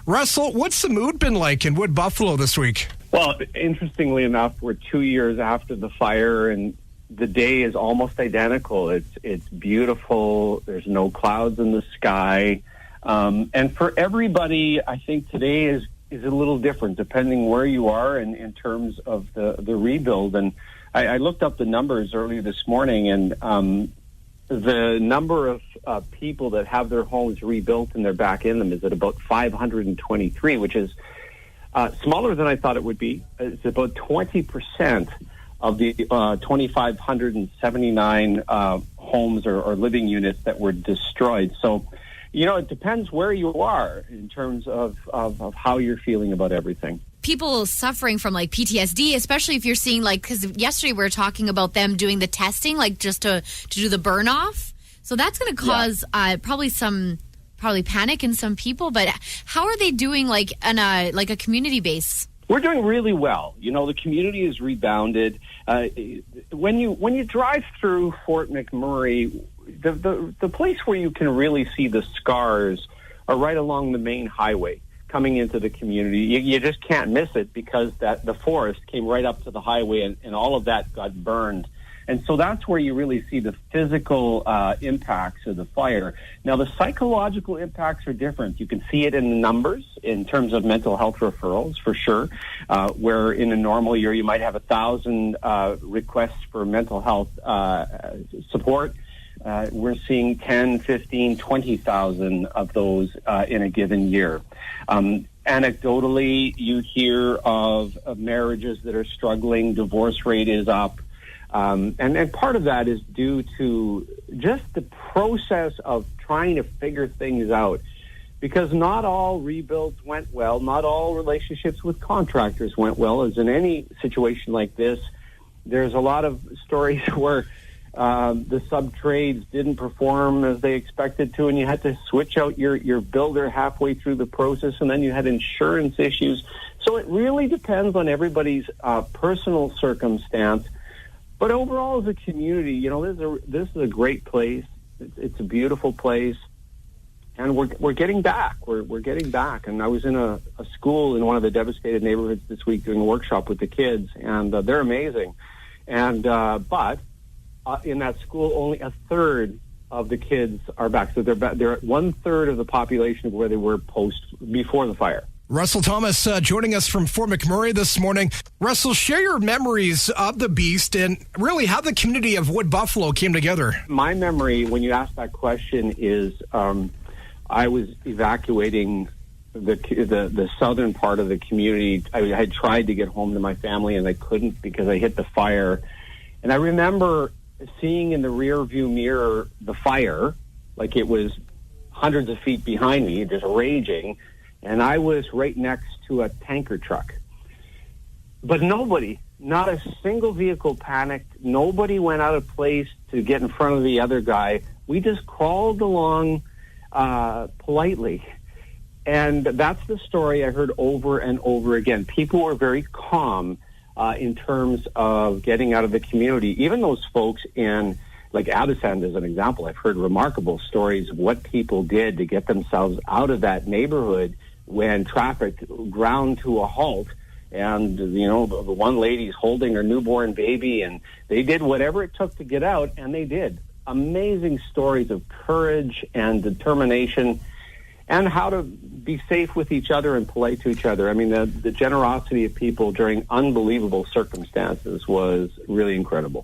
Russell, what's the mood been like in Wood Buffalo this week? Well, interestingly enough, we're 2 years after the fire, and the day is almost identical. It's beautiful. There's no clouds in the sky. And for everybody, I think today is a little different depending where you are in terms of the rebuild. And I looked up the numbers earlier this morning, and the number of people that have their homes rebuilt and they're back in them is at about 523, which is smaller than I thought it would be. It's about 20% of the 2,579 homes or living units that were destroyed. So, it depends where you are in terms of how you're feeling about everything. People suffering from like PTSD, especially if you're seeing because yesterday we were talking about them doing the testing, just to do the burn off. So that's going to cause probably panic in some people. But how are they doing on a community base? We're doing really well. The community has rebounded. When you drive through Fort McMurray, the place where you can really see the scars are right along the main highway coming into the community. You just can't miss it because the forest came right up to the highway and all of that got burned. And so that's where you really see the physical impacts of the fire. Now, the psychological impacts are different. You can see it in the numbers in terms of mental health referrals, for sure, where in a normal year you might have 1,000 requests for mental health support. We're seeing 10, 15, 20,000 of those in a given year. Anecdotally, you hear of marriages that are struggling. Divorce rate is up. And part of that is due to just the process of trying to figure things out. Because not all rebuilds went well. Not all relationships with contractors went well. As in any situation like this, there's a lot of stories where the sub-trades didn't perform as they expected to, and you had to switch out your builder halfway through the process, and then you had insurance issues. So it really depends on everybody's personal circumstance. But overall, as a community, this is a great place. It's a beautiful place, and we're getting back. We're getting back. And I was in a school in one of the devastated neighborhoods this week doing a workshop with the kids, and they're amazing. And but in that school, only a third of the kids are back. So they're at 1/3 of the population of where they were before the fire. Russel Thomas joining us from Fort McMurray this morning. Russell, share your memories of the beast and really how the community of Wood Buffalo came together. My memory, when you ask that question, is I was evacuating the southern part of the community. I had tried to get home to my family, and I couldn't because I hit the fire. And I remember seeing in the rear view mirror the fire, like it was hundreds of feet behind me, just raging. And I was right next to a tanker truck. But nobody, not a single vehicle panicked. Nobody went out of place to get in front of the other guy. We just crawled along politely. And that's the story I heard over and over again. People were very calm in terms of getting out of the community. Even those folks in, like Abasand as an example, I've heard remarkable stories of what people did to get themselves out of that neighborhood when traffic ground to a halt. And, the one lady's holding her newborn baby, and they did whatever it took to get out, and they did. Amazing stories of courage and determination and how to be safe with each other and polite to each other. I mean, the generosity of people during unbelievable circumstances was really incredible.